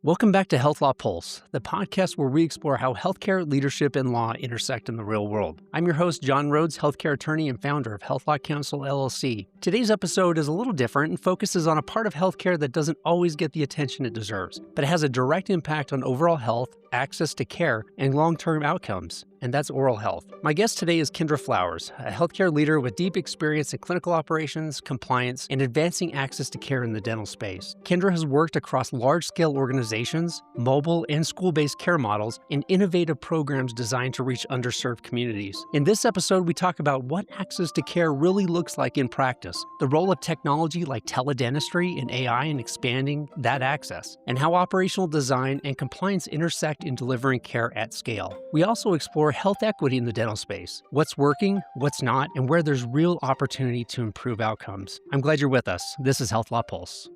Welcome back to Health Law Pulse, the podcast where we explore how healthcare, leadership, and law intersect in the real world. I'm your host, John Rhodes, healthcare attorney and founder of Health Law Counsel LLC. Today's episode is a little different and focuses on a part of healthcare that doesn't always get the attention it deserves, but it has a direct impact on overall health, access to care, and long-term outcomes. And that's oral health. My guest today is Kendra Flowers, a healthcare leader with deep experience in clinical operations, compliance, and advancing access to care in the dental space. Kendra has worked across large-scale organizations, mobile and school-based care models, and innovative programs designed to reach underserved communities. In this episode, we talk about what access to care really looks like in practice, the role of technology like teledentistry and AI in expanding that access, and how operational design and compliance intersect in delivering care at scale. We also explore health equity in the dental space, what's working, what's not, and where there's real opportunity to improve outcomes. I'm glad you're with us. This is Health Law Pulse.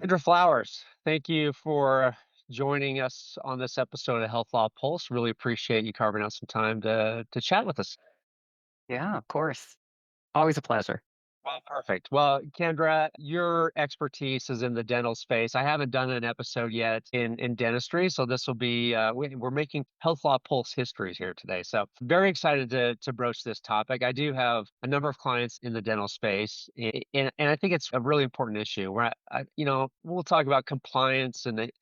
Kendra Flowers, thank you for joining us on this episode of Health Law Pulse. Really appreciate you carving out some time to chat with us. Yeah, of course. Always a pleasure. Well, perfect. Well, Kendra, your expertise is in the dental space. I haven't done an episode yet in dentistry, so this will be we're making Health Law Pulse histories here today. So very excited to broach this topic. I do have a number of clients in the dental space, and I think it's a really important issue. Where we'll talk about compliance, and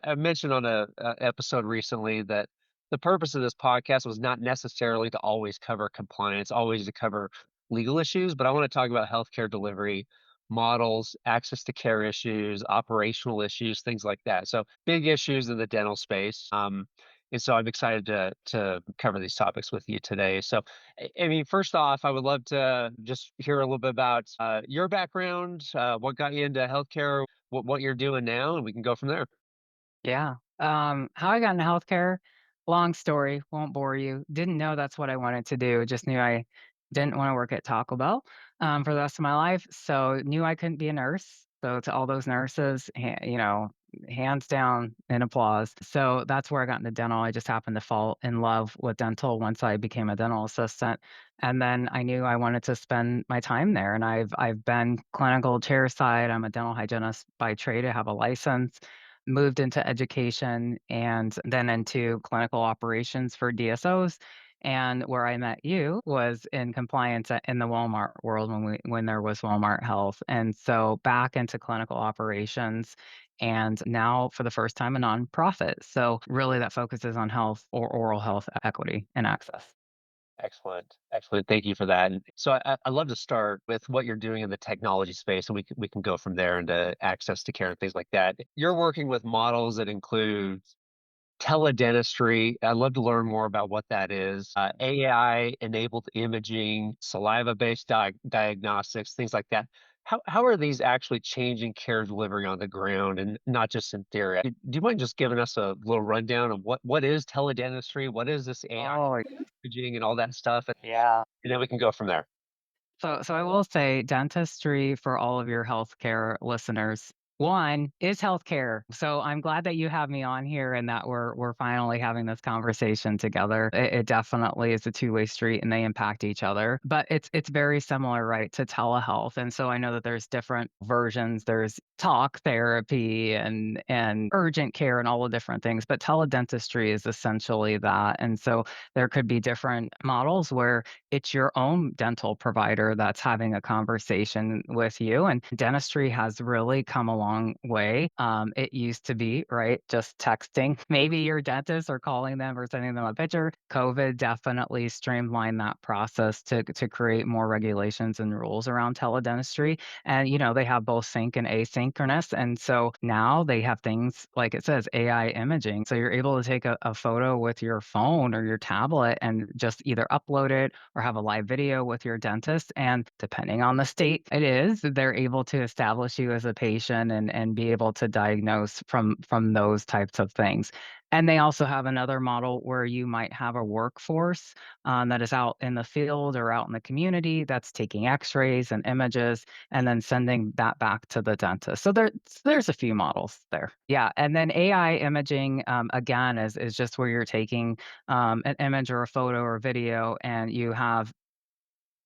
I mentioned on a episode recently that the purpose of this podcast was not necessarily to always cover compliance, always to cover legal issues, but I want to talk about healthcare delivery models, access to care issues, operational issues, things like that. So big issues in the dental space. And so I'm excited to cover these topics with you today. So, I mean, first off, I would love to just hear a little bit about your background, what got you into healthcare, what you're doing now, and we can go from there. Yeah. How I got into healthcare, long story, won't bore you. Didn't know that's what I wanted to do. Just knew I didn't want to work at Taco Bell for the rest of my life. So knew I couldn't be a nurse. So to all those nurses, hands down and applause. So that's where I got into dental. I just happened to fall in love with dental once I became a dental assistant. And then I knew I wanted to spend my time there. And I've been clinical chair side. I'm a dental hygienist by trade. I have a license, moved into education and then into clinical operations for DSOs. And where I met you was in compliance in the Walmart world when there was Walmart Health. And so back into clinical operations and now for the first time a nonprofit. So really that focuses on health or oral health equity and access. Excellent. Excellent. Thank you for that. And so I love to start with what you're doing in the technology space, and we can go from there into access to care and things like that. You're working with models that include teledentistry. I'd love to learn more about what that is. AI-enabled imaging, saliva-based diagnostics, things like that. How are these actually changing care delivery on the ground and not just in theory? Do you mind just giving us a little rundown of what is teledentistry? What is this AI Oh, imaging and all that stuff? yeah. And then we can go from there. So I will say dentistry for all of your healthcare listeners. One is healthcare. So I'm glad that you have me on here and that we're finally having this conversation together. It definitely is a two-way street and they impact each other. But it's very similar, right, to telehealth. And so I know that there's different versions. There's talk therapy and urgent care and all the different things. But teledentistry is essentially that. And so there could be different models where it's your own dental provider that's having a conversation with you. And dentistry has really come a long way. It used to be, right, just texting, maybe your dentist or calling them or sending them a picture. COVID definitely streamlined that process to create more regulations and rules around teledentistry. And, they have both sync and asynchronous. And so now they have things like it says AI imaging. So you're able to take a photo with your phone or your tablet and just either upload it or have a live video with your dentist. And depending on the state it is, they're able to establish you as a patient and be able to diagnose from those types of things. And they also have another model where you might have a workforce that is out in the field or out in the community that's taking x-rays and images and then sending that back to the dentist. So there's a few models there. Yeah. And then AI imaging, again, is just where you're taking an image or a photo or video and you have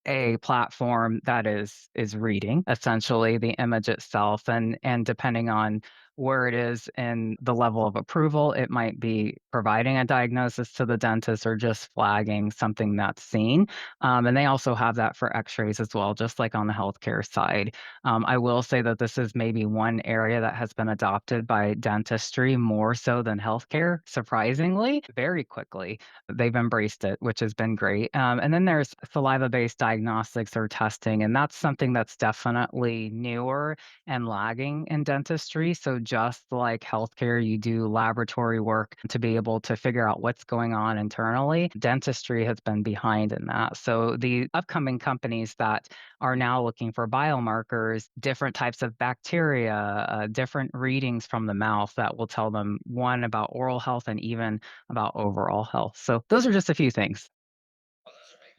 a platform that is reading essentially the image itself, and depending on where it is in the level of approval, it might be providing a diagnosis to the dentist or just flagging something that's seen. And they also have that for x-rays as well, just like on the healthcare side. I will say that this is maybe one area that has been adopted by dentistry more so than healthcare, surprisingly, very quickly. They've embraced it, which has been great. And then there's saliva-based diagnostics or testing, and that's something that's definitely newer and lagging in dentistry. So just like healthcare, you do laboratory work to be able to figure out what's going on internally. Dentistry has been behind in that. So the upcoming companies that are now looking for biomarkers, different types of bacteria, different readings from the mouth that will tell them one about oral health and even about overall health. So those are just a few things.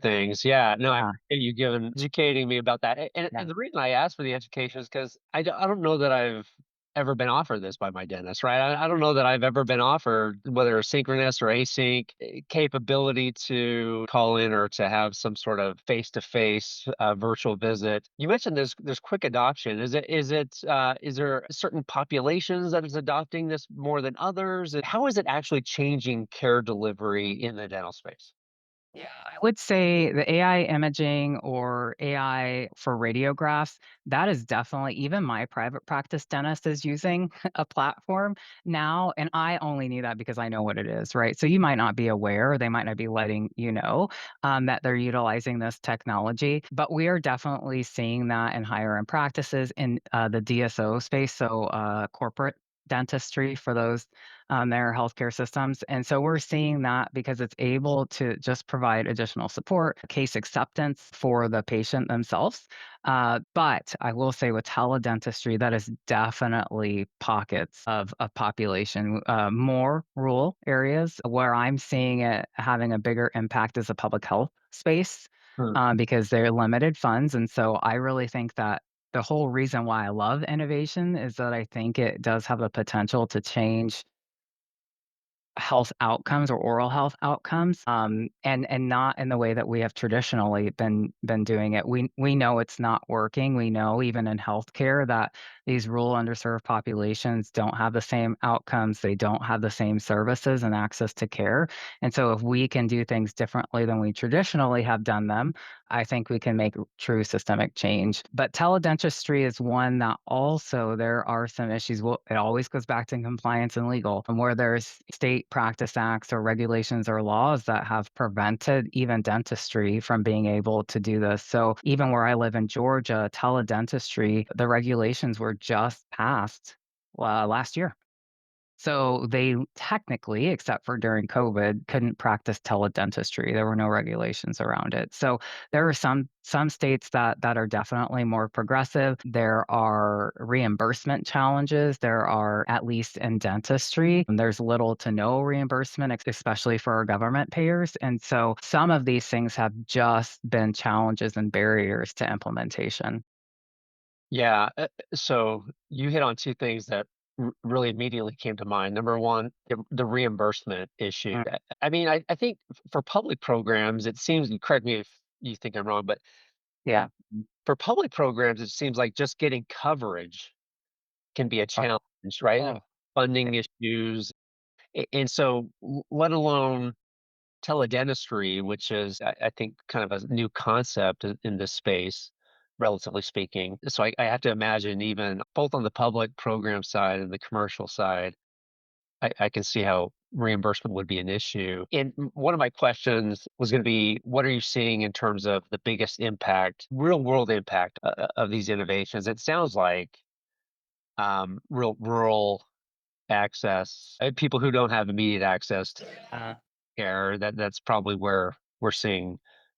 Things. Yeah. No, I Yeah, appreciate you educating me about that. And yeah. the reason I asked for the education is because I don't know that I've ever been offered this by my dentist, right? I don't know that I've ever been offered whether synchronous or async capability to call in or to have some sort of face-to-face virtual visit. You mentioned there's quick adoption. Is there certain populations that is adopting this more than others? And how is it actually changing care delivery in the dental space? Yeah, I would say the AI imaging or AI for radiographs, that is definitely even my private practice dentist is using a platform now. And I only knew that because I know what it is, right? So you might not be aware, they might not be letting you know that they're utilizing this technology. But we are definitely seeing that in higher end practices in the DSO space. So corporate dentistry for those their healthcare systems. And so we're seeing that because it's able to just provide additional support, case acceptance for the patient themselves. But I will say with teledentistry, that is definitely pockets of population, more rural areas where I'm seeing it having a bigger impact as a public health space because they're limited funds. And so I really think that the whole reason why I love innovation is that I think it does have the potential to change health outcomes or oral health outcomes, and not in the way that we have traditionally been doing it. We know it's not working. We know even in healthcare that these rural underserved populations don't have the same outcomes. They don't have the same services and access to care. And so if we can do things differently than we traditionally have done them, I think we can make true systemic change. But teledentistry is one that also there are some issues. Well, it always goes back to compliance and legal, and where there's state practice acts or regulations or laws that have prevented even dentistry from being able to do this. So even where I live in Georgia, teledentistry, the regulations were just passed last year. So they technically, except for during COVID, couldn't practice teledentistry. There were no regulations around it. So there are some states that are definitely more progressive. There are reimbursement challenges. There are, at least in dentistry, there's little to no reimbursement, especially for our government payers. And so some of these things have just been challenges and barriers to implementation. Yeah, so you hit on 2 things that really immediately came to mind. Number 1, the reimbursement issue. Mm, I mean, I think for public programs, it seems, and correct me if you think I'm wrong, but yeah. for public programs, it seems like just getting coverage can be a Oh, challenge, right? oh, Funding issues, and so let alone teledentistry, which is, I think, kind of a new concept in this space, relatively speaking. So I have to imagine even both on the public program side and the commercial side, I can see how reimbursement would be an issue. And one of my questions was going to be, what are you seeing in terms of the biggest impact, real world impact of these innovations? It sounds like real rural access, people who don't have immediate access to uh, care, that's probably where we're seeing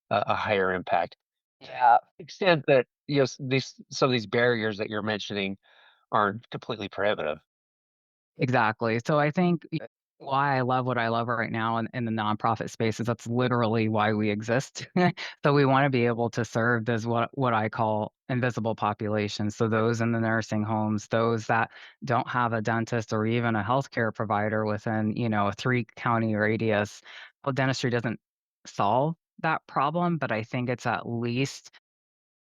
a higher impact. yeah. Extent that, you know, these some of these barriers that you're mentioning aren't completely prohibitive. Exactly. So I think why I love what I love right now in the nonprofit space is that's literally why we exist. So we want to be able to serve as what I call invisible populations. So those in the nursing homes, those that don't have a dentist or even a healthcare provider within, a 3 county radius. Well, dentistry doesn't solve that problem, but I think it's at least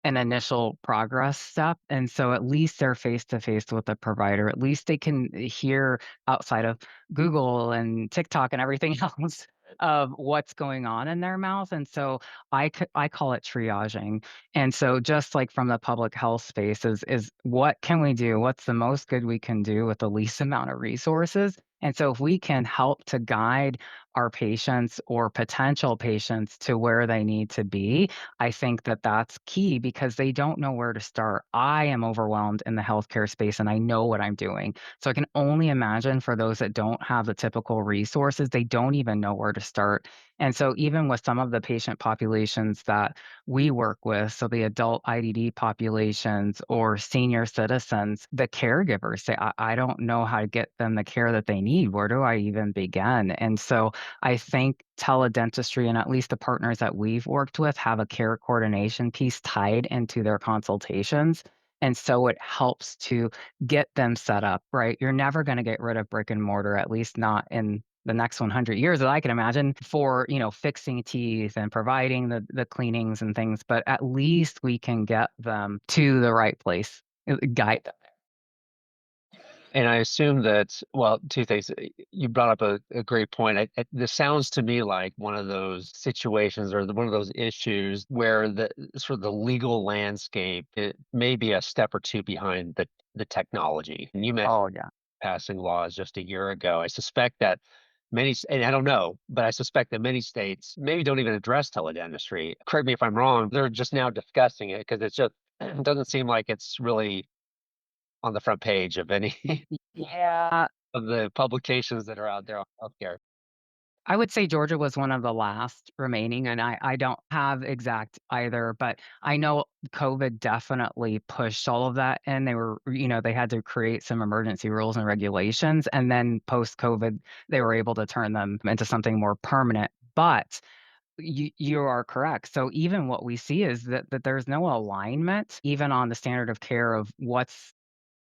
an initial progress step, and so at least they're face to face with the provider. At least they can hear outside of Google and TikTok and everything else of what's going on in their mouth, and so I call it triaging. And so just like from the public health space is what can we do? What's the most good we can do with the least amount of resources? And so if we can help to guide our patients or potential patients to where they need to be, I think that that's key because they don't know where to start. I am overwhelmed in the healthcare space and I know what I'm doing. So I can only imagine for those that don't have the typical resources, they don't even know where to start. And so even with some of the patient populations that we work with, so the adult IDD populations or senior citizens, the caregivers say, I don't know how to get them the care that they need. Where do I even begin? And so I think teledentistry and at least the partners that we've worked with have a care coordination piece tied into their consultations. And so it helps to get them set up, right? You're never going to get rid of brick and mortar, at least not in the next 100 years that I can imagine for, fixing teeth and providing the cleanings and things, but at least we can get them to the right place, guide them. And I assume that, well, 2 things. You brought up a great point. This sounds to me like one of those situations or one of those issues where the sort of the legal landscape, it may be a step or 2 behind the technology. And you mentioned Oh, yeah. passing laws just a year ago. I suspect that and I don't know, but I suspect that many states maybe don't even address teledentistry. Correct me if I'm wrong. They're just now discussing it because it's just it doesn't seem like it's really on the front page of any Yeah. of the publications that are out there on healthcare. I would say Georgia was one of the last remaining, and I don't have exact either, but I know COVID definitely pushed all of that, and they had to create some emergency rules and regulations, and then post-COVID, they were able to turn them into something more permanent. But you are correct. So even what we see is that there's no alignment even on the standard of care of what's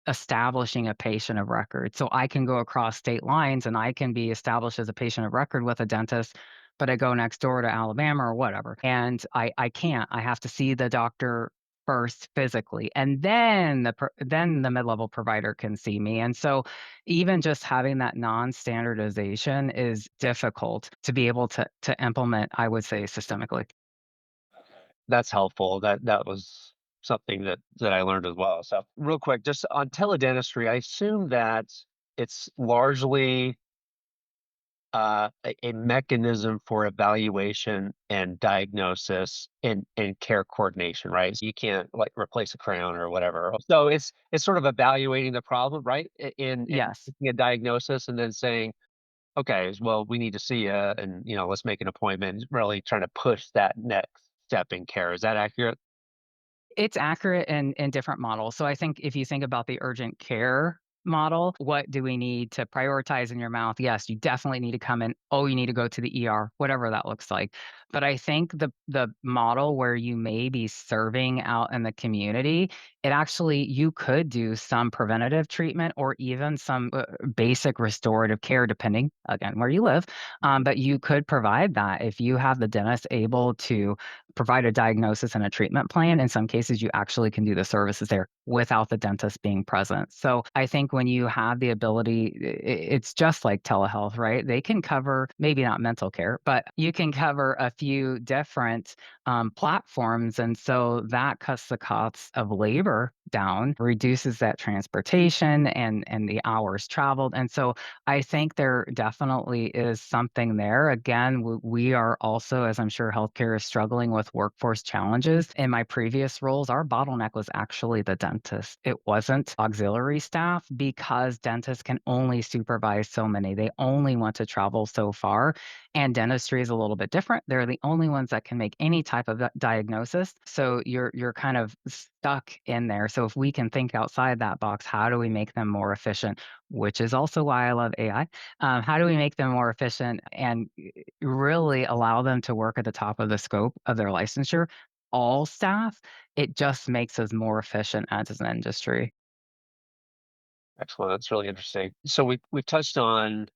establishing a patient of record. So I can go across state lines and I can be established as a patient of record with a dentist, but I go next door to Alabama or whatever. And I can't. I have to see the doctor first physically. And then then the mid-level provider can see me. And so even just having that non-standardization is difficult to be able to implement, I would say, systemically. That's helpful. That was something that I learned as well. So real quick, just on teledentistry, I assume that it's largely a mechanism for evaluation and diagnosis and care coordination, right? So you can't like replace a crown or whatever. So it's sort of evaluating the problem, right? In Yes. making a diagnosis and then saying, okay, well, we need to see you and let's make an appointment, really trying to push that next step in care. Is that accurate? It's accurate in different models. So I think if you think about the urgent care model, what do we need to prioritize in your mouth? Yes, you definitely need to come in. Oh, you need to go to the ER, whatever that looks like. But I think the model where you may be serving out in the community, it actually you could do some preventative treatment or even some basic restorative care, depending again where you live. But you could provide that if you have the dentist able to provide a diagnosis and a treatment plan. In some cases, you actually can do the services there without the dentist being present. So I think when you have the ability, it's just like telehealth, right? They can cover maybe not mental care, but you can cover a few different platforms. And so that cuts the costs of labor down, reduces that transportation and the hours traveled. And so I think there definitely is something there. Again, we are also, as I'm sure healthcare is struggling with workforce challenges. In my previous roles, our bottleneck was actually the dentist. It wasn't auxiliary staff because dentists can only supervise so many. They only want to travel so far. And dentistry is a little bit different. They're the only ones that can make any type of diagnosis. So you're kind of stuck in there. So if we can think outside that box, how do we make them more efficient? Which is also why I love AI. How do we make them more efficient and really allow them to work at the top of the scope of their licensure? All staff, it just makes us more efficient as an industry. Excellent. That's really interesting. So we've touched on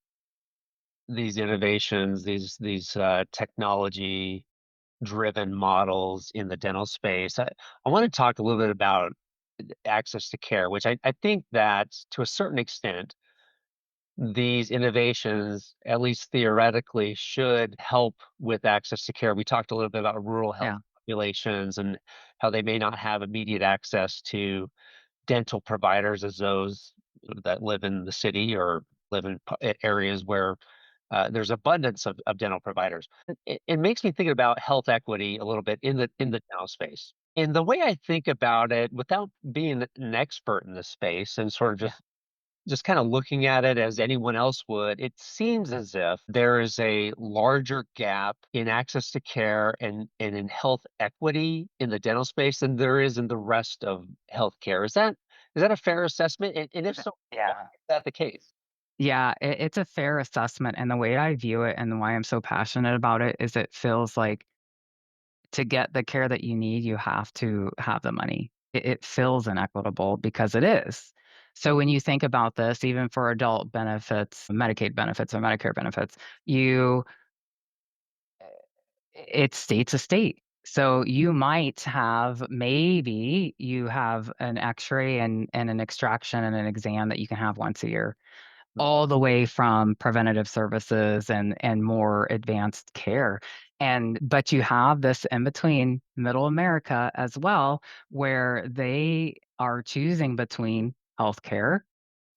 these innovations, these technology driven models in the dental space. I want to talk a little bit about access to care, which I think that to a certain extent, these innovations, at least theoretically, should help with access to care. We talked a little bit about rural health Yeah. populations and how they may not have immediate access to dental providers as those that live in the city or live in areas where there's abundance of dental providers. It makes me think about health equity a little bit in the dental space. And the way I think about it, without being an expert in this space and sort of Yeah. just kind of looking at it as anyone else would, it seems as if there is a larger gap in access to care and in health equity in the dental space than there is in the rest of healthcare. Is that a fair assessment? And if so, why Yeah. is that the case? Yeah, it's a fair assessment, and the way I view it and why I'm so passionate about it is it feels like to get the care that you need, you have to have the money. It feels inequitable because it is. So when you think about this, even for adult benefits, Medicaid benefits or Medicare benefits, you it's state to state. So you might have maybe you have an X-ray and an extraction and an exam that you can have once a year, all the way from preventative services and more advanced care. And but you have this in between middle America as well, where they are choosing between healthcare,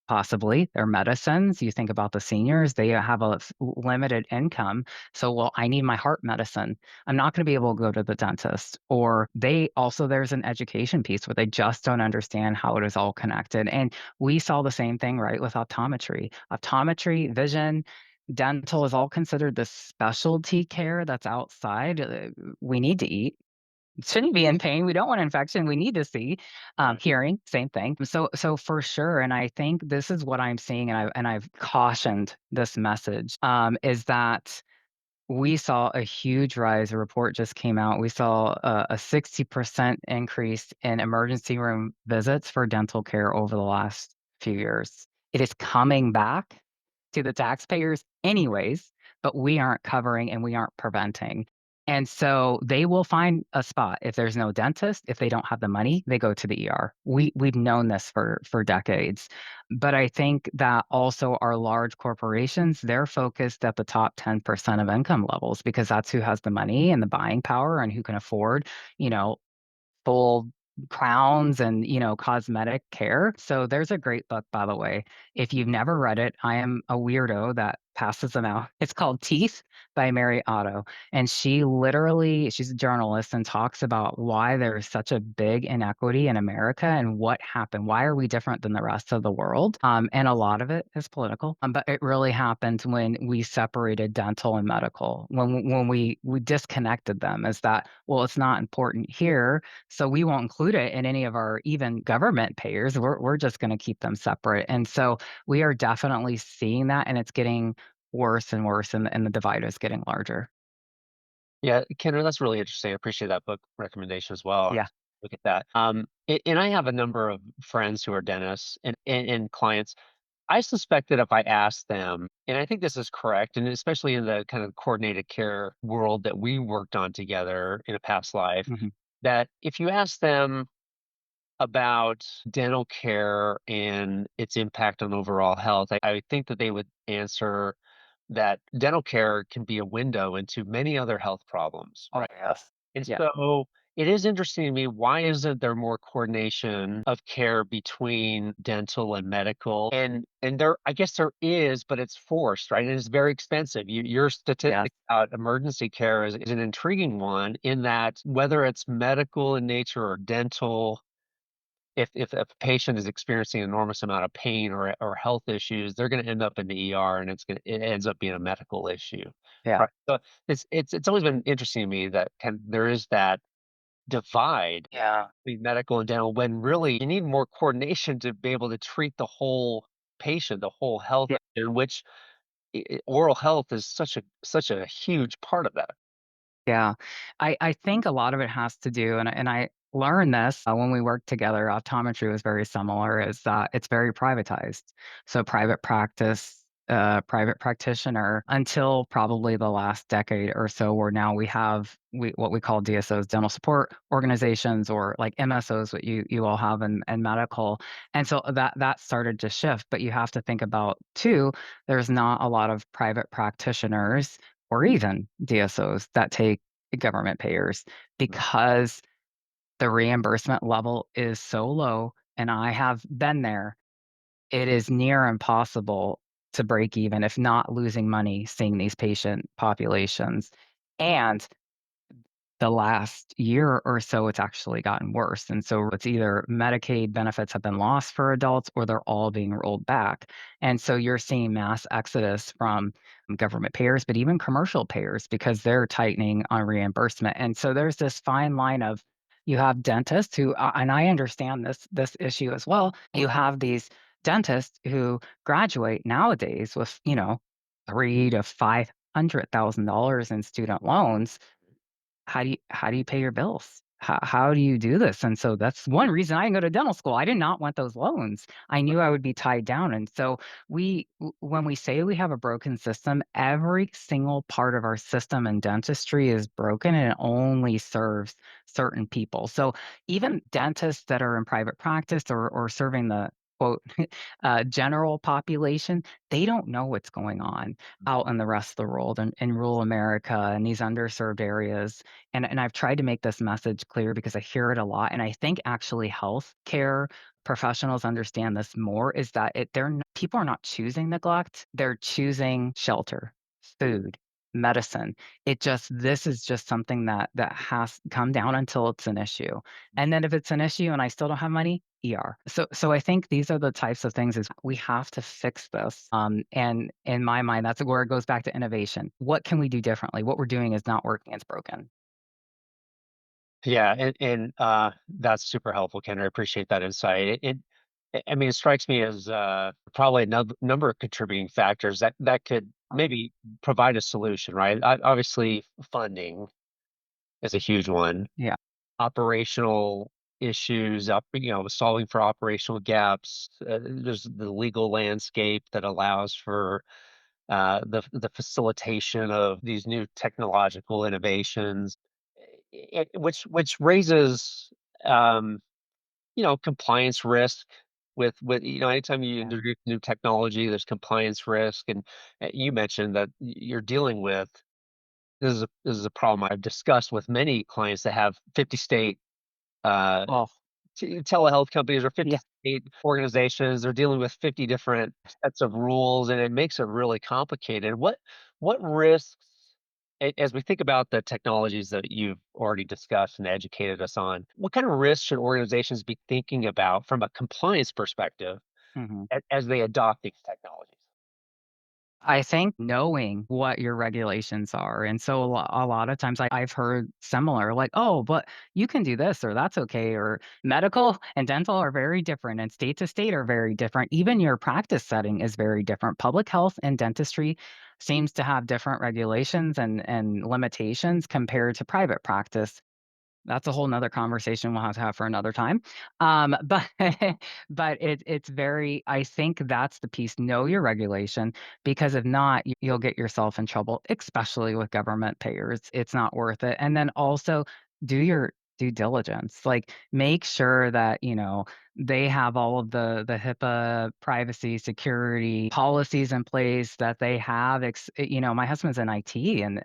possibly their medicines. You think about the seniors, they have a limited income. So, well, I need my heart medicine. I'm not going to be able to go to the dentist. Or they also, there's an education piece where they just don't understand how it is all connected. And we saw the same thing, right, with optometry. Optometry, vision, dental is all considered the specialty care that's outside. We need to eat, shouldn't be in pain. We don't want infection. We need to see. Right. Hearing, same thing. So for sure, and I think this is what I'm seeing, and I've cautioned this message, is that we saw a huge rise. A report just came out. We saw a 60% increase in emergency room visits for dental care over the last few years. It is coming back to the taxpayers anyways, but we aren't covering and we aren't preventing. And so they will find a spot. If there's no dentist, if they don't have the money, they go to the ER. We've known this for decades. But I think that also our large corporations, they're focused at the top 10% of income levels because that's who has the money and the buying power and who can afford, you know, full crowns and, cosmetic care. So there's a great book, by the way. If you've never read it, I am a weirdo that passes them out. It's called Teeth by Mary Otto. And she's a journalist and talks about why there is such a big inequity in America and what happened. Why are we different than the rest of the world? And a lot of it is political, but it really happened when we separated dental and medical, when we disconnected them as that, well, it's not important here, so we won't include it in any of our even government payers. We're just going to keep them separate. And so we are definitely seeing that, and it's getting worse and worse, and the divide is getting larger. Yeah, Kendra, that's really interesting. I appreciate that book recommendation as well. Yeah. Look at that. And I have a number of friends who are dentists and clients. I suspect that if I asked them, and I think this is correct, and especially in the kind of coordinated care world that we worked on together in a past life, Hmm. that if you ask them about dental care and its impact on overall health, I think that they would answer that dental care can be a window into many other health problems, Oh, right? yes. And Yeah. so it is interesting to me, why isn't there more coordination of care between dental and medical? And there, I guess there is, but it's forced, right? And it's very expensive. Your Yes. statistic about emergency care is an intriguing one in that whether it's medical in nature or dental, if a patient is experiencing an enormous amount of pain or health issues, they're going to end up in the ER, and it ends up being a medical issue, Yeah. right? So it's always been interesting to me that there is that divide Yeah. between medical and dental when really you need more coordination to be able to treat the whole patient, the whole health, Yeah. in which oral health is such a huge part of that. Yeah. I think a lot of it has to do, and I learned this when we worked together. Optometry was very similar, is that it's very privatized. So private practice a private practitioner until probably the last decade or so, where now what we call DSOs, dental support organizations, or like MSOs, what you all have in medical. And so that started to shift. But you have to think about too, there's not a lot of private practitioners or even DSOs that take government payers because the reimbursement level is so low, and I have been there. It is near impossible to break even, if not losing money, seeing these patient populations. And the last year or so, it's actually gotten worse. And so it's either Medicaid benefits have been lost for adults or they're all being rolled back. And so you're seeing mass exodus from government payers, but even commercial payers, because they're tightening on reimbursement. And so there's this fine line of, you have dentists who, and I understand this issue as well. You have these dentists who graduate nowadays with, three to $500,000 in student loans. How do you pay your bills? How do you do this? And so that's one reason I didn't go to dental school. I did not want those loans. I knew I would be tied down. And so when we say we have a broken system, every single part of our system in dentistry is broken, and it only serves certain people. So even dentists that are in private practice, or serving the quote general population, they don't know what's going on out in the rest of the world, and in rural America and these underserved areas. And I've tried to make this message clear because I hear it a lot, and I think actually healthcare professionals understand this more, is that people are not choosing neglect, they're choosing shelter, food, medicine. This is just something that has come down until it's an issue. And then if it's an issue and I still don't have money, ER. So I think these are the types of things, is we have to fix this. And in my mind, that's where it goes back to innovation. What can we do differently? What we're doing is not working, it's broken. Yeah, and that's super helpful, Kendra. I appreciate that insight. I mean, it strikes me as probably a number of contributing factors that could maybe provide a solution, right? Obviously, funding is a huge one. Yeah. Operational issues, solving for operational gaps. There's the legal landscape that allows for the facilitation of these new technological innovations, which raises um, compliance risk with anytime you Yeah. introduce new technology, there's compliance risk, and you mentioned that you're dealing with this is a problem I've discussed with many clients that have 50 state uh, Oh, telehealth companies or 50 yeah. state organizations. They're dealing with 50 different sets of rules, and it makes it really complicated. What risks, as we think about the technologies that you've already discussed and educated us on, what kind of risks should organizations be thinking about from a compliance perspective Mhm. as they adopt these technologies? I think knowing what your regulations are. And so a lot of times I've heard similar, like, oh, but you can do this, or that's okay. Or medical and dental are very different, and state to state are very different. Even your practice setting is very different. Public health and dentistry seems to have different regulations and limitations compared to private practice. That's a whole nother conversation we'll have to have for another time. But but it's very, I think that's the piece, know your regulation, because if not, you'll get yourself in trouble, especially with government payers. It's not worth it. And then also do your due diligence. Like, make sure that, they have all of the HIPAA privacy security policies in place, that they have my husband's in IT, and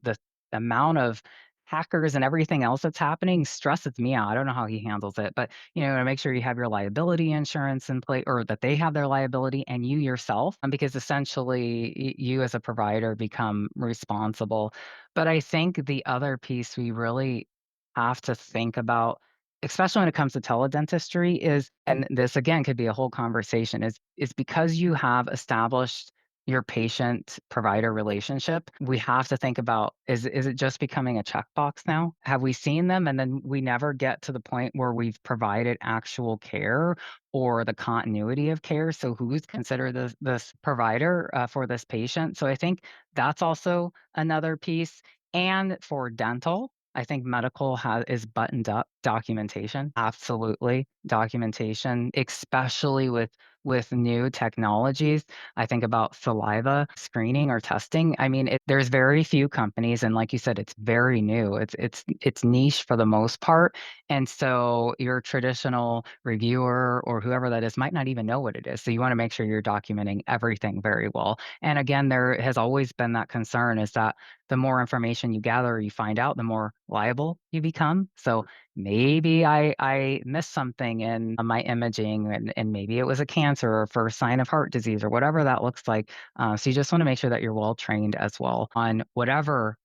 the amount of hackers and everything else that's happening stresses me out. I don't know how he handles it, but to make sure you have your liability insurance in place, or that they have their liability, and you yourself, because essentially you as a provider become responsible. But I think the other piece we really have to think about, especially when it comes to teledentistry, is, and this again could be a whole conversation, is because you have established your patient provider relationship, we have to think about, is it just becoming a checkbox now? Have we seen them and then we never get to the point where we've provided actual care or the continuity of care? So who's considered this provider for this patient? So I think that's also another piece. And for dental, I think medical is buttoned up. Documentation, absolutely. Documentation, especially with with new technologies. I think about saliva screening or testing. I mean, there's very few companies, and like you said, it's very new. It's niche for the most part, and so your traditional reviewer or whoever that is might not even know what it is. So you want to make sure you're documenting everything very well. And again, there has always been that concern is that the more information you gather or you find out, the more liable you become. So maybe I missed something in my imaging, and maybe it was a cancer or first sign of heart disease or whatever that looks like. So you just want to make sure that you're well trained as well on whatever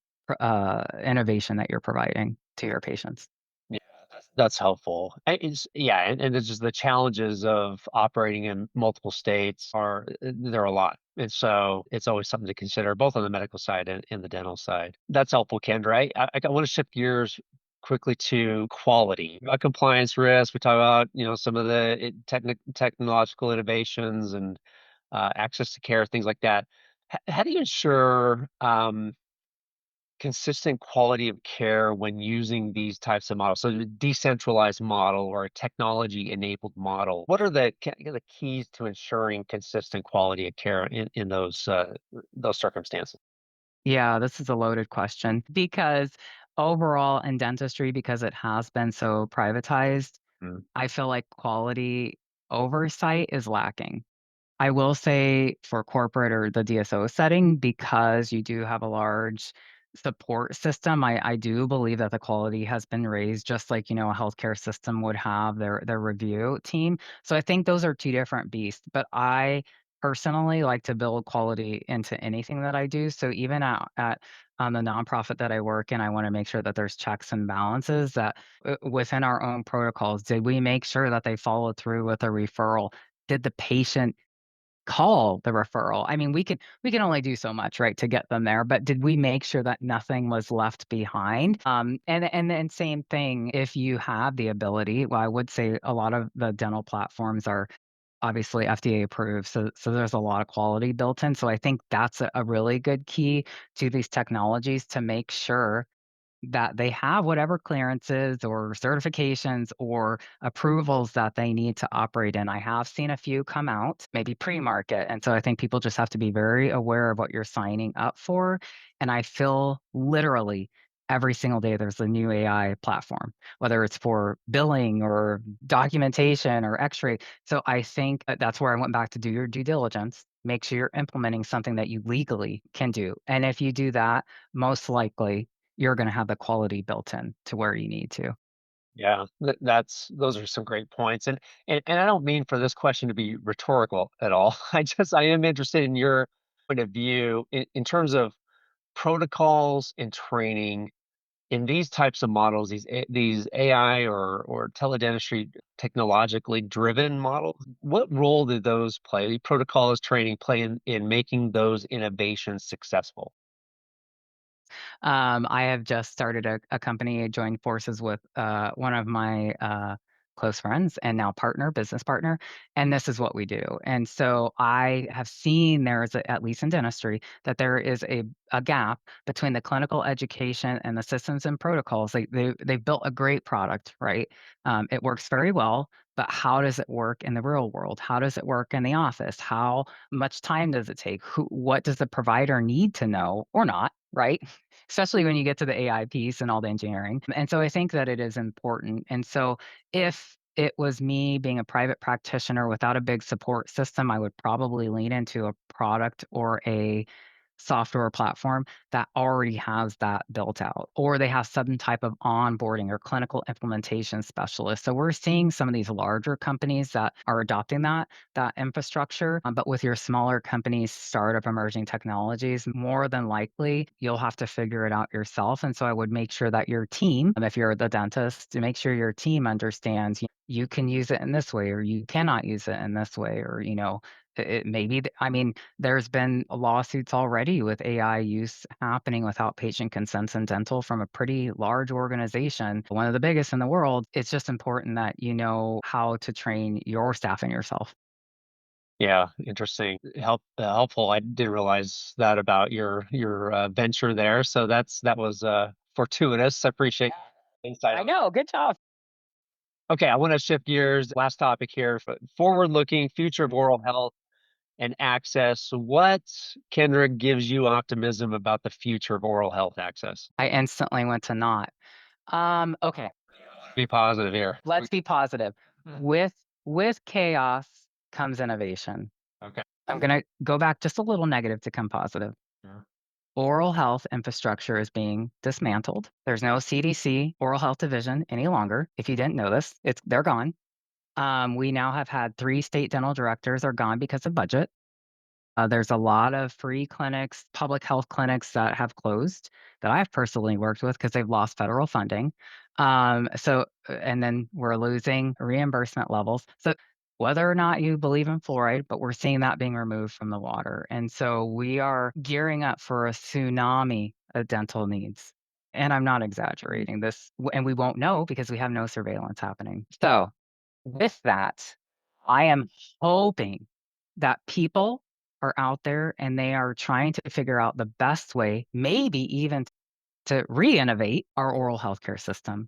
innovation that you're providing to your patients. Yeah, that's helpful. Yeah, and it's just the challenges of operating in multiple states are there are a lot, and so it's always something to consider, both on the medical side and the dental side. That's helpful, Kendra. I want to shift gears quickly to quality, about compliance risk. We talk about some of the technological innovations and access to care, things like that. How do you ensure consistent quality of care when using these types of models? So the decentralized model or a technology-enabled model, what are the keys to ensuring consistent quality of care in those circumstances? Yeah, this is a loaded question because overall in dentistry, because it has been so privatized, Mm. I feel like quality oversight is lacking. I will say for corporate or the DSO setting, because you do have a large support system, I do believe that the quality has been raised just like, a healthcare system would have their review team. So I think those are two different beasts, but I personally like to build quality into anything that I do. So even at the nonprofit that I work in, I want to make sure that there's checks and balances that within our own protocols, did we make sure that they followed through with a referral? Did the patient call the referral? I mean, we can only do so much, right, to get them there, but did we make sure that nothing was left behind? And then same thing, if you have the ability, well, I would say a lot of the dental platforms are obviously FDA approved, so there's a lot of quality built in. So I think that's a really good key to these technologies to make sure that they have whatever clearances or certifications or approvals that they need to operate in. I have seen a few come out, maybe pre-market, and so I think people just have to be very aware of what you're signing up for, and I feel literally every single day there's a new AI platform, whether it's for billing or documentation or X-ray. So I think that's where I went back to do your due diligence, make sure you're implementing something that you legally can do, and if you do that, most likely you're gonna have the quality built in to where you need to. Yeah, those are some great points, and I don't mean for this question to be rhetorical at all. I am interested in your point of view in terms of protocols and training in these types of models, these AI or teledentistry technologically driven models. What role did those play? Protocols training play in making those innovations successful? I have just started a company. I joined forces with one of my close friends and now partner, business partner, and this is what we do. And so I have seen there is, at least in dentistry, that there is a gap between the clinical education and the systems and protocols. They've built a great product, right? It works very well, but how does it work in the real world? How does it work in the office? How much time does it take? What does the provider need to know or not? Right? Especially when you get to the AI piece and all the engineering. And so I think that it is important. And so if it was me being a private practitioner without a big support system, I would probably lean into a product or a software platform that already has that built out, or they have some type of onboarding or clinical implementation specialist. So we're seeing some of these larger companies that are adopting that infrastructure. But with your smaller companies, startup emerging technologies, more than likely you'll have to figure it out yourself. And so I would make sure that your team, if you're the dentist, to make sure your team understands you can use it in this way, or you cannot use it in this way, or it maybe I mean there's been lawsuits already with AI use happening without patient consents in dental from a pretty large organization, one of the biggest in the world. It's just important that you know how to train your staff and yourself. Yeah, interesting. Helpful. I didn't realize that about your venture there. So that was fortuitous. I appreciate the insight I on that. know. Good job. Okay, I want to shift gears. Last topic here, forward-looking, future of oral health and access. What, Kendra, gives you optimism about the future of oral health access? I instantly went to not. Okay, Be positive here. let's be positive. Mm. With chaos comes innovation. Okay. I'm gonna go back just a little negative to come positive. Sure. Oral health infrastructure is being dismantled. There's no CDC oral health division any longer. If you didn't know this, they're gone. We now have had 3 state dental directors are gone because of budget. There's a lot of free clinics, public health clinics that have closed that I've personally worked with because they've lost federal funding. And then we're losing reimbursement levels. So whether or not you believe in fluoride, but we're seeing that being removed from the water. And so we are gearing up for a tsunami of dental needs. And I'm not exaggerating this, and we won't know because we have no surveillance happening. So with that, I am hoping that people are out there and they are trying to figure out the best way, maybe even to re-innovate our oral healthcare system.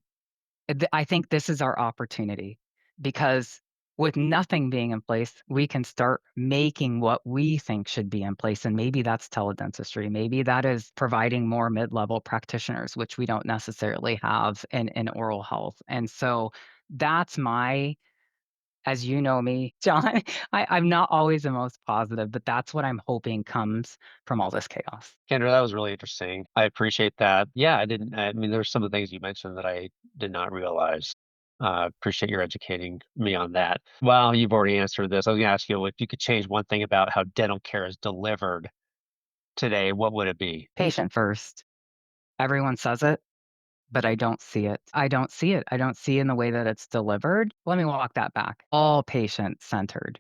I think this is our opportunity because with nothing being in place, we can start making what we think should be in place. And maybe that's teledentistry. Maybe that is providing more mid-level practitioners, which we don't necessarily have in oral health. And so that's my as you know me, John, I'm not always the most positive, but that's what I'm hoping comes from all this chaos. Kendra, that was really interesting. I appreciate that. Yeah, I mean, there's some of the things you mentioned that I did not realize. Appreciate your educating me on that. Well, you've already answered this. I was going to ask you if you could change one thing about how dental care is delivered today, what would it be? Patient first. Everyone says it, but I don't see it. I don't see it. I don't see in the way that it's delivered. Let me walk that back. All patient centered.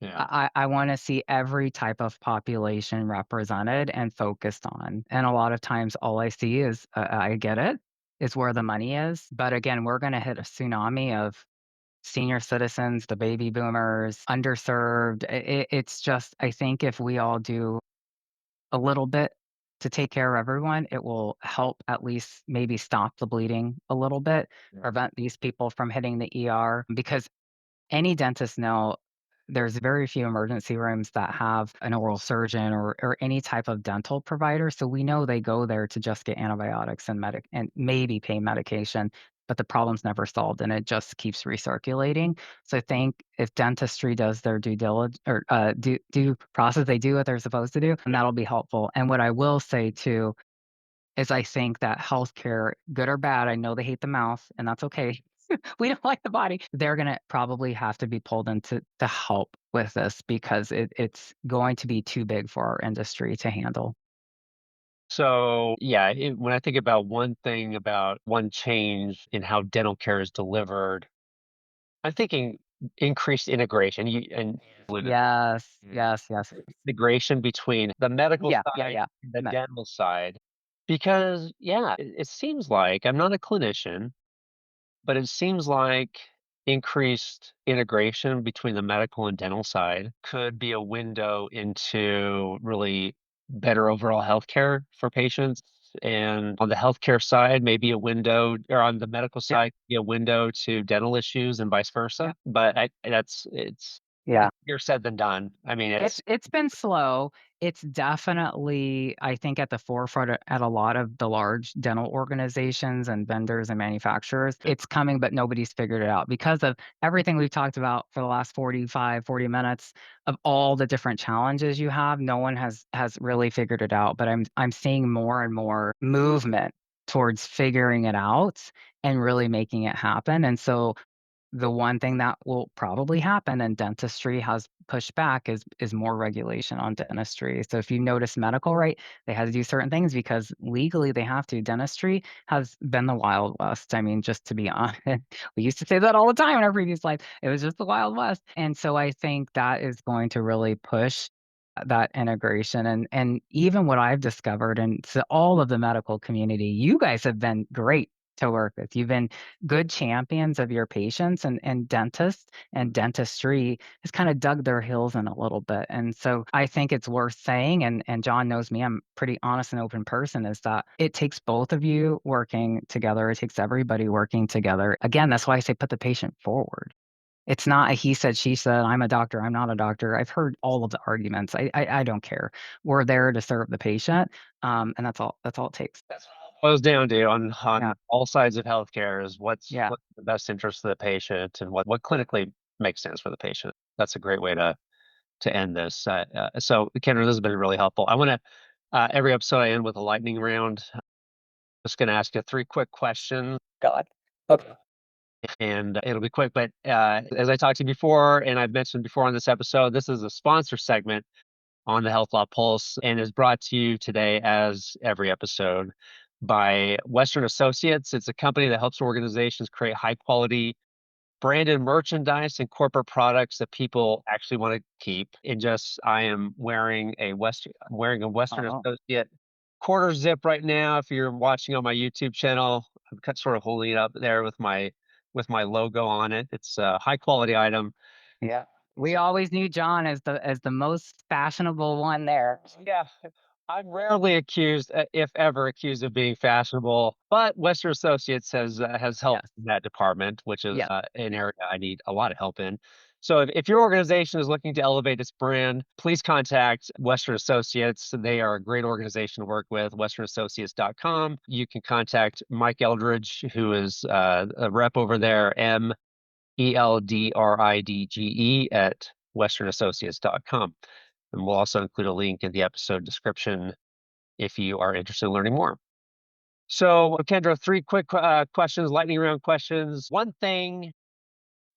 Yeah. I want to see every type of population represented and focused on. And a lot of times, all I see is I get it, is where the money is. But again, we're going to hit a tsunami of senior citizens, the baby boomers, underserved. It's just, I think if we all do a little bit to take care of everyone, it will help at least maybe stop the bleeding a little bit, Yeah. prevent these people from hitting the ER. Because any dentist know there's very few emergency rooms that have an oral surgeon or any type of dental provider. So we know they go there to just get antibiotics and and maybe pain medication, but the problem's never solved and it just keeps recirculating. So I think if dentistry does their due diligence or do process, they do what they're supposed to do, and that'll be helpful. And what I will say too is I think that healthcare, good or bad, I know they hate the mouth, and that's okay. We don't like the body. They're gonna probably have to be pulled into to help with this because it's going to be too big for our industry to handle. So, yeah, when I think about one thing about one change in how dental care is delivered, I'm thinking increased integration. And Yes, Mm. yes, yes. Integration between the medical Yeah, yeah, side yeah. and the Me dental side. Because, yeah, it seems like I'm not a clinician, but it seems like increased integration between the medical and dental side could be a window into really better overall healthcare for patients. And on the healthcare side, maybe a window, or on the medical yeah, side, be a window to dental issues and vice yeah, versa. But it's yeah. easier said than done. I mean, It's been slow. It's definitely, I think, at the forefront at a lot of the large dental organizations and vendors and manufacturers. It's coming, but nobody's figured it out because of everything we've talked about for the last 40 minutes of all the different challenges you have. No one has really figured it out, but I'm seeing more and more movement towards figuring it out and really making it happen. And so the one thing that will probably happen, and dentistry has pushed back, is more regulation on dentistry. So if you notice medical, right, they had to do certain things because legally they have to. Dentistry has been the Wild West. I mean, just to be honest, we used to say that all the time in our previous life. It was just the Wild West. And so I think that is going to really push that integration. And even what I've discovered, and to all of the medical community, you guys have been great to work with. You've been good champions of your patients, and dentists and dentistry has kind of dug their heels in a little bit. And so I think it's worth saying, and John knows me, I'm a pretty honest and open person, is that it takes both of you working together. It takes everybody working together. Again, that's why I say put the patient forward. It's not a he said, she said, I'm a doctor, I'm not a doctor. I've heard all of the arguments. I don't care. We're there to serve the patient. And that's all it takes. That's what it boils down to on Yeah. all sides of healthcare is Yeah. what's the best interest of the patient and what clinically makes sense for the patient. That's a great way to end this. So, Kendra, this has been really helpful. I want to every episode I end with a lightning round. Just going to ask you three quick questions, God. Okay. and it'll be quick. But as I talked to you before, and I've mentioned before on this episode, this is a sponsor segment on the Health Law Pulse and is brought to you today, as every episode, by Western Associates. It's a company that helps organizations create high quality branded merchandise and corporate products that people actually want to keep. And just I am wearing a Western Oh, Associate quarter zip right now. If you're watching on my YouTube channel, I'm sort of holding it up there with my logo on it. It's a high quality item. yeah. We always knew John as the most fashionable one there. Yeah, I'm rarely accused, if ever accused of being fashionable, but Western Associates has helped Yes. in that department, which is Yes. an area I need a lot of help in. So if your organization is looking to elevate its brand, please contact Western Associates. They are a great organization to work with, westernassociates.com. You can contact Mike Eldridge, who is a rep over there, Eldridge at westernassociates.com. And we'll also include a link in the episode description if you are interested in learning more. So, Kendra, three quick questions, lightning round questions.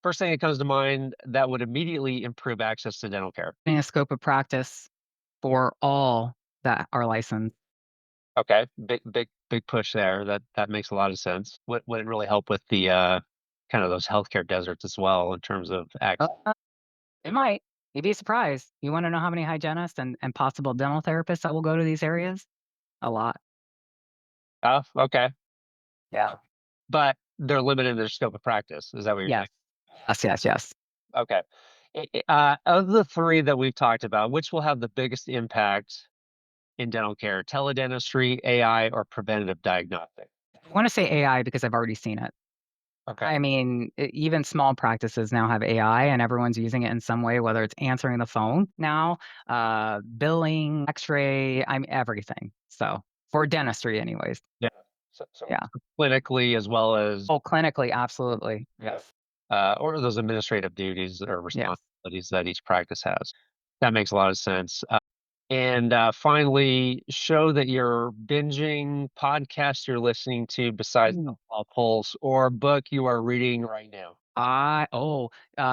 First thing that comes to mind that would immediately improve access to dental care. In a scope of practice for all that are licensed. Okay, big push there. That makes a lot of sense. Would it really help with the kind of those healthcare deserts as well in terms of access? It might. You'd be surprised. You want to know how many hygienists and possible dental therapists that will go to these areas? A lot. Oh, okay, Yeah. but they're limited in their scope of practice. Is that what you're saying? Yes. Yes, yes, yes. Okay. Of the three that we've talked about, which will have the biggest impact in dental care, teledentistry, AI, or preventative diagnostic? I want to say AI because I've already seen it. Okay. I mean, even small practices now have AI and everyone's using it in some way, whether it's answering the phone now, billing, x-ray, I'm everything. So for dentistry anyways. Yeah. So Yeah. clinically as well as Oh, clinically, absolutely. Yes. or those administrative duties or Yes. responsibilities that each practice has. That makes a lot of sense. And finally, show that you're binging podcast you're listening to besides the Mm. Pulse or book you are reading right now.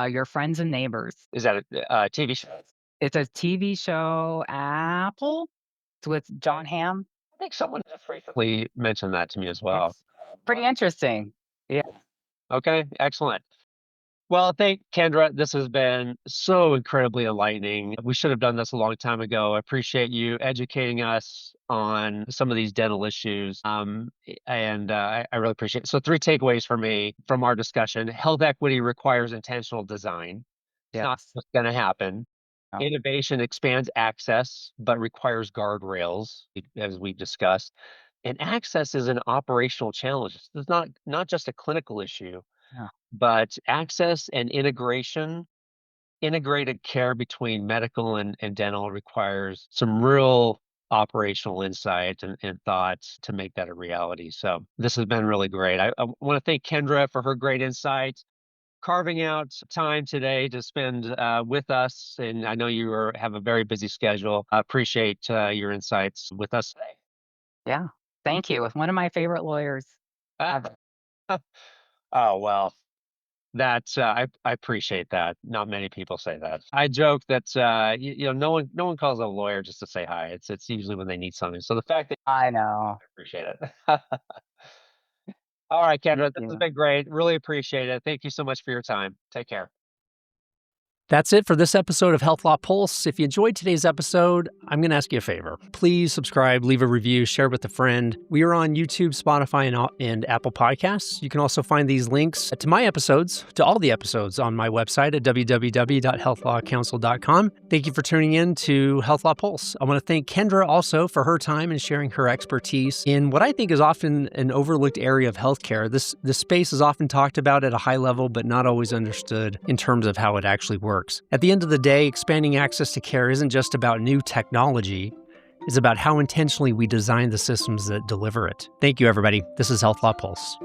Your Friends and Neighbors. Is that a TV show? It's a TV show, Apple. It's with John Okay. Hamm. I think someone just recently mentioned that to me as well. It's pretty interesting. Yeah. Okay, excellent. Well, thank Kendra. This has been so incredibly enlightening. We should have done this a long time ago. I appreciate you educating us on some of these dental issues. And I really appreciate it. So, three takeaways for me from our discussion: health equity requires intentional design. It's not Yes. just going to happen. No. Innovation expands access, but requires guardrails, as we discussed. And access is an operational challenge. It's not just a clinical issue, Yeah. but access and integrated care between medical and dental requires some real operational insight and thoughts to make that a reality. So this has been really great. I want to thank Kendra for her great insights, carving out time today to spend with us. And I know have a very busy schedule. I appreciate your insights with us today. Yeah. Thank you. With one of my favorite lawyers ever. Oh, well, I appreciate that. Not many people say that. I joke that no one calls a lawyer just to say hi. It's usually when they need something. So the fact that I know. I appreciate it. All right, Thank Kendra, this has you. been great. Really appreciate it. Thank you so much for your time. Take care. That's it for this episode of Health Law Pulse. If you enjoyed today's episode, I'm going to ask you a favor. Please subscribe, leave a review, share with a friend. We are on YouTube, Spotify, and Apple Podcasts. You can also find these links to my episodes, to all the episodes on my website at www.healthlawcounsel.com. Thank you for tuning in to Health Law Pulse. I want to thank Kendra also for her time and sharing her expertise in what I think is often an overlooked area of healthcare. This space is often talked about at a high level, but not always understood in terms of how it actually works. At the end of the day, expanding access to care isn't just about new technology. It's about how intentionally we design the systems that deliver it. Thank you, everybody. This is Health Law Pulse.